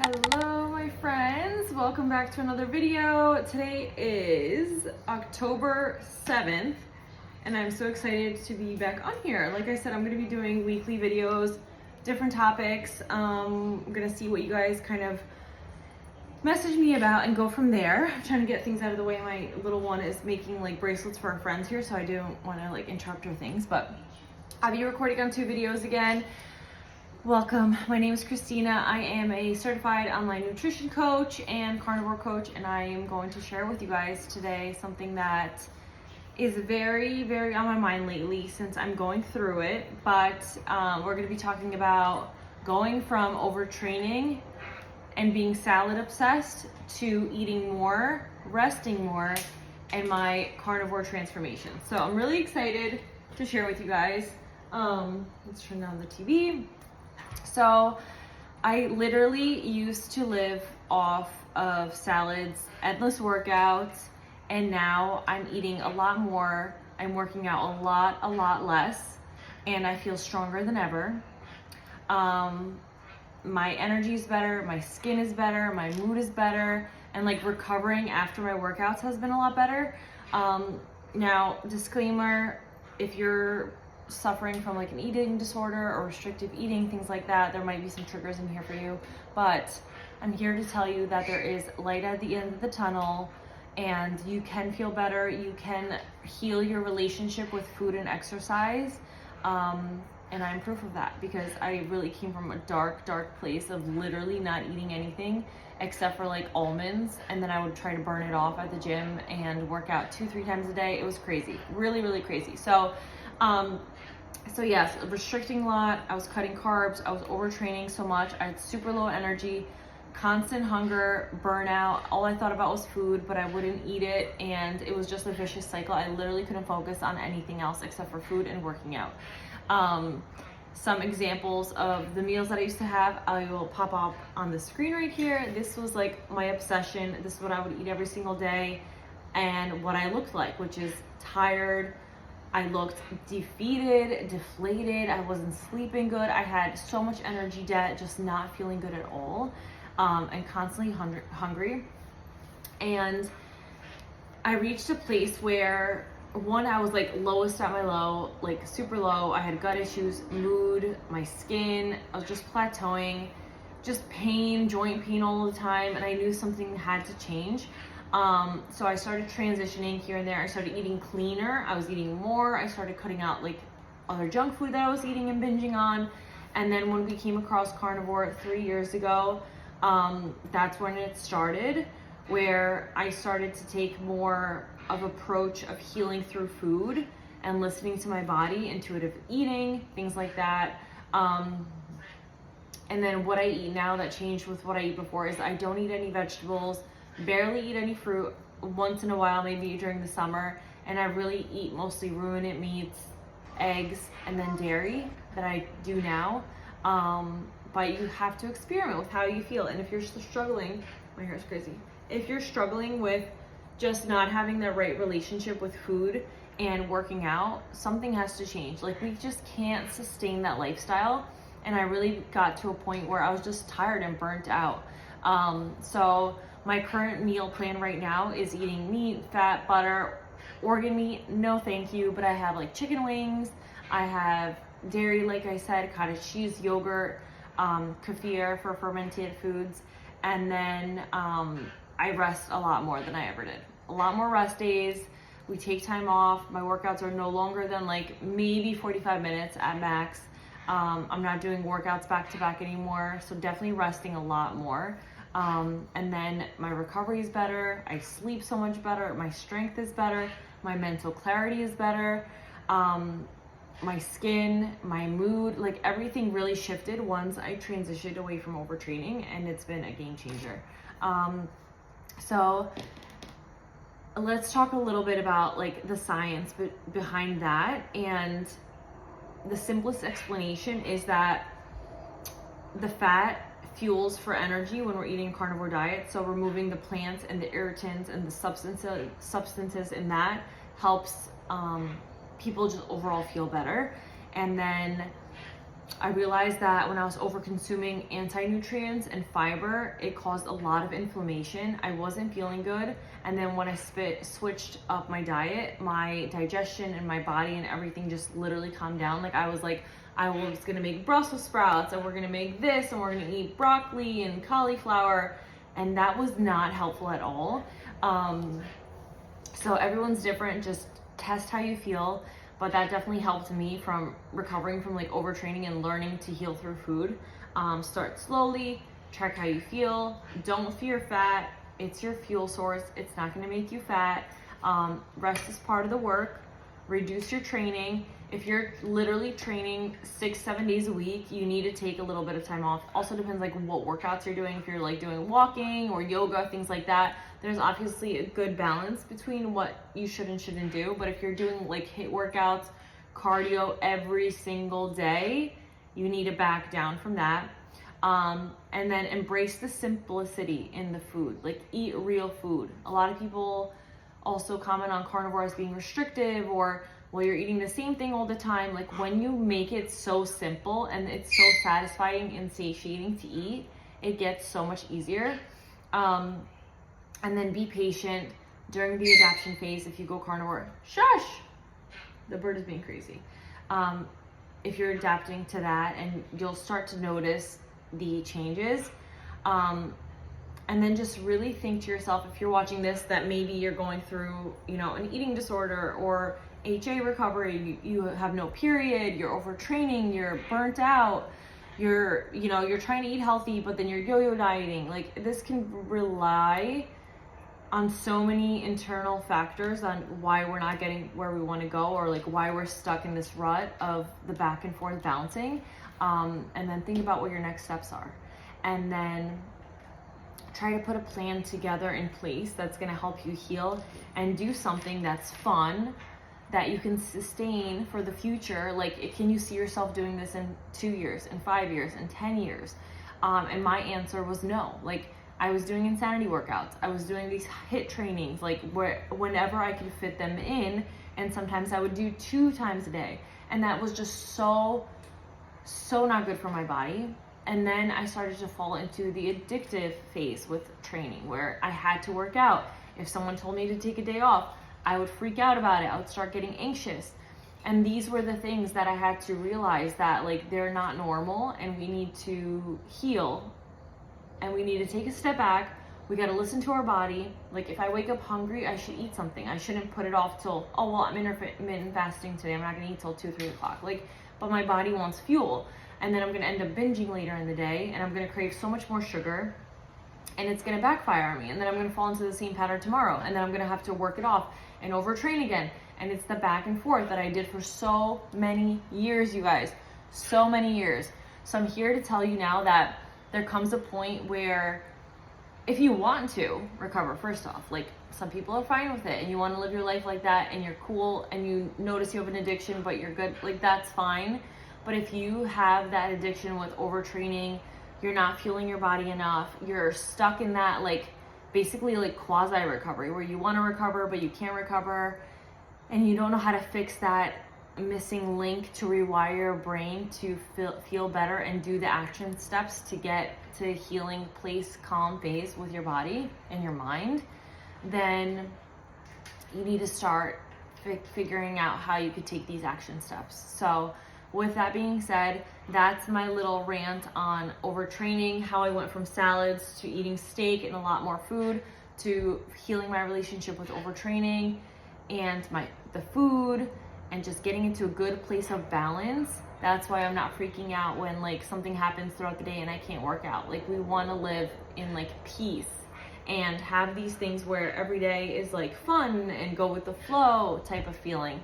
Hello my friends, welcome back to another video. Today is October 7th and I'm so excited to be back on here. Like I said, I'm going to be doing weekly videos, different topics. I'm going to see what you guys kind of message me about and go from there. I'm trying to get things out of the way. My little one is making like bracelets for her friends here, so I don't want to like interrupt her things, but I'll be recording on 2 videos again. Welcome, my name is Christina. I am a certified online nutrition coach and carnivore coach, and I am going to share with you guys today something that is very, very on my mind lately since I'm going through it. But we're going to be talking about going from overtraining and being salad obsessed to eating more, resting more, and my carnivore transformation. So I'm really excited to share with you guys. Let's turn down the TV. So I literally used to live off of salads, endless workouts, and now I'm eating a lot more. I'm working out a lot less, and I feel stronger than ever. My energy is better, my skin is better, my mood is better, and like recovering after my workouts has been a lot better. Now, disclaimer, if you're suffering from like an eating disorder or restrictive eating, things like that, there might be some triggers in here for you, but I'm here to tell you that there is light at the end of the tunnel and you can feel better. You can heal your relationship with food and exercise, and I'm proof of that because I really came from a dark place of literally not eating anything except for like almonds, and then I would try to burn it off at the gym and work out 2-3 times a day. It was crazy, really crazy. So yes, restricting a lot. I was cutting carbs. I was overtraining so much. I had super low energy, constant hunger, burnout. All I thought about was food, but I wouldn't eat it, and it was just a vicious cycle. I literally couldn't focus on anything else except for food and working out. Some examples of the meals that I used to have, I will pop up on the screen right here. This was like my obsession. This is what I would eat every single day, and what I looked like, which is tired. I looked defeated, deflated. I wasn't sleeping good. I had so much energy debt, just not feeling good at all, and constantly hungry. And I reached a place where, one, I was like lowest at my low, like super low. I had gut issues, mood, my skin. I was just plateauing, just pain, joint pain all the time, and I knew something had to change. So I started transitioning here and there. I started eating cleaner. I was eating more. I started cutting out like other junk food that I was eating and binging on. And then when we came across carnivore 3 years ago, that's when it started, where I started to take more of approach of healing through food and listening to my body, intuitive eating, things like that. And then what I eat now that changed with what I eat before is I don't eat any vegetables, barely eat any fruit, once in a while, maybe during the summer, and I really eat mostly ruminant meats, eggs, and then dairy that I do now. But you have to experiment with how you feel, and if you're struggling, my hair is crazy. If you're struggling with just not having the right relationship with food and working out, something has to change. Like, we just can't sustain that lifestyle, and I really got to a point where I was just tired and burnt out. So my current meal plan right now is eating meat, fat, butter, organ meat, no thank you, but I have like chicken wings, I have dairy, like I said, cottage cheese, yogurt, kefir for fermented foods, and then I rest a lot more than I ever did. A lot more rest days. We take time off. My workouts are no longer than like maybe 45 minutes at max. I'm not doing workouts back to back anymore, so definitely resting a lot more. And then my recovery is better. I sleep so much better. My strength is better. My mental clarity is better. My skin, my mood, like everything really shifted once I transitioned away from overtraining, and it's been a game changer. So let's talk a little bit about like the science behind that. And the simplest explanation is that the fat fuels for energy when we're eating a carnivore diet. So removing the plants and the irritants and the substances in that helps people just overall feel better. And then I realized that when I was over consuming anti-nutrients and fiber, it caused a lot of inflammation. I wasn't feeling good. And then when I switched up my diet, my digestion and my body and everything just literally calmed down. Like I was gonna make Brussels sprouts, and we're gonna make this, and we're gonna eat broccoli and cauliflower. And that was not helpful at all. So everyone's different, just test how you feel. But that definitely helped me from recovering from like overtraining and learning to heal through food. Start slowly, track how you feel. Don't fear fat. It's your fuel source. It's not gonna make you fat. Rest is part of the work. Reduce your training. If you're literally training 6-7 days a week, you need to take a little bit of time off. Also depends like what workouts you're doing. If you're like doing walking or yoga, things like that, there's obviously a good balance between what you should and shouldn't do. But if you're doing like HIIT workouts, cardio every single day, you need to back down from that. And then embrace the simplicity in the food, like eat real food. A lot of people also comment on carnivore as being restrictive, or well, you're eating the same thing all the time. Like when you make it so simple and it's so satisfying and satiating to eat, it gets so much easier. And then be patient during the adaptation phase. If you go carnivore, shush, the bird is being crazy. If you're adapting to that, and you'll start to notice the changes. And then just really think to yourself, if you're watching this, that maybe you're going through, an eating disorder or HA recovery, you have no period, you're overtraining, you're burnt out, you're trying to eat healthy, but then you're yo-yo dieting. Like this can rely on so many internal factors on why we're not getting where we want to go, or like why we're stuck in this rut of the back and forth bouncing. And then think about what your next steps are. And then try to put a plan together in place that's going to help you heal, and do something that's fun that you can sustain for the future. Like, can you see yourself doing this in 2 years, in 5 years, in 10 years? And my answer was no. Like, I was doing insanity workouts. I was doing these HIIT trainings, like whenever I could fit them in. And sometimes I would do 2 times a day. And that was just so not good for my body. And then I started to fall into the addictive phase with training, where I had to work out. If someone told me to take a day off, I would freak out about it. I would start getting anxious. And these were the things that I had to realize that like they're not normal, and we need to heal, and we need to take a step back. We got to listen to our body. Like if I wake up hungry, I should eat something. I shouldn't put it off till, oh, well, I'm intermittent fasting today, I'm not going to eat till 2-3 o'clock. Like, but my body wants fuel. And then I'm going to end up binging later in the day, and I'm going to crave so much more sugar, and it's going to backfire on me. And then I'm going to fall into the same pattern tomorrow, and then I'm going to have to work it off and overtrain again. And it's the back and forth that I did for so many years, you guys, so many years. So I'm here to tell you now that there comes a point where if you want to recover, first off, like some people are fine with it, and you want to live your life like that, and you're cool, and you notice you have an addiction, but you're good, like that's fine. But if you have that addiction with overtraining, you're not fueling your body enough, you're stuck in that like basically like quasi recovery, where you want to recover but you can't recover, and you don't know how to fix that missing link to rewire your brain to feel better and do the action steps to get to a healing place, calm phase with your body and your mind, then you need to start figuring out how you could take these action steps. So with that being said, that's my little rant on overtraining, how I went from salads to eating steak and a lot more food, to healing my relationship with overtraining and the food, and just getting into a good place of balance. That's why I'm not freaking out when like something happens throughout the day and I can't work out. Like we want to live in like peace and have these things where every day is like fun and go with the flow type of feeling.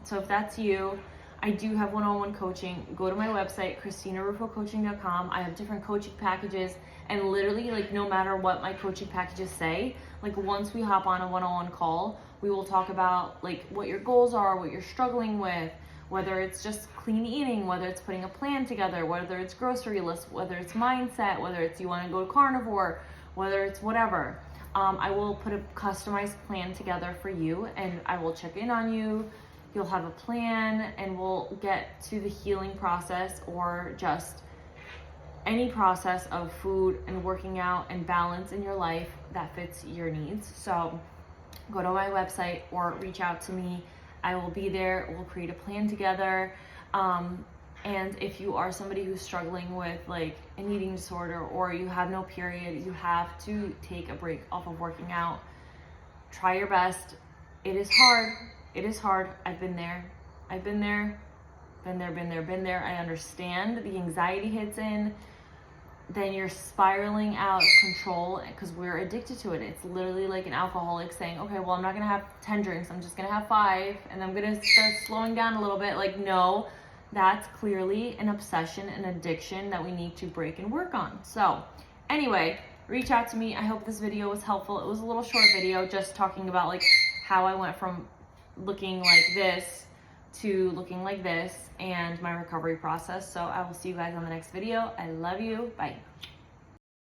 So if that's you, I do have one-on-one coaching. Go to my website, ChristinaRufoCoaching.com. I have different coaching packages, and literally like no matter what my coaching packages say, like once we hop on a one-on-one call, we will talk about like what your goals are, what you're struggling with, whether it's just clean eating, whether it's putting a plan together, whether it's grocery list, whether it's mindset, whether it's you want to go to carnivore, whether it's whatever. I will put a customized plan together for you, and I will check in on you, you'll have a plan, and we'll get to the healing process, or just any process of food and working out and balance in your life that fits your needs. So go to my website or reach out to me. I will be there. We'll create a plan together. And if you are somebody who's struggling with like an eating disorder, or you have no period, you have to take a break off of working out. Try your best. It is hard. It is hard. I've been there. I understand. The anxiety hits in. Then you're spiraling out of control because we're addicted to it. It's literally like an alcoholic saying, okay, well, I'm not going to have 10 drinks. I'm just going to have 5, and I'm going to start slowing down a little bit. Like, no, that's clearly an obsession, an addiction that we need to break and work on. So anyway, reach out to me. I hope this video was helpful. It was a little short video just talking about like how I went from looking like this to looking like this and my recovery process. So I will see you guys on the next video. I love you. Bye.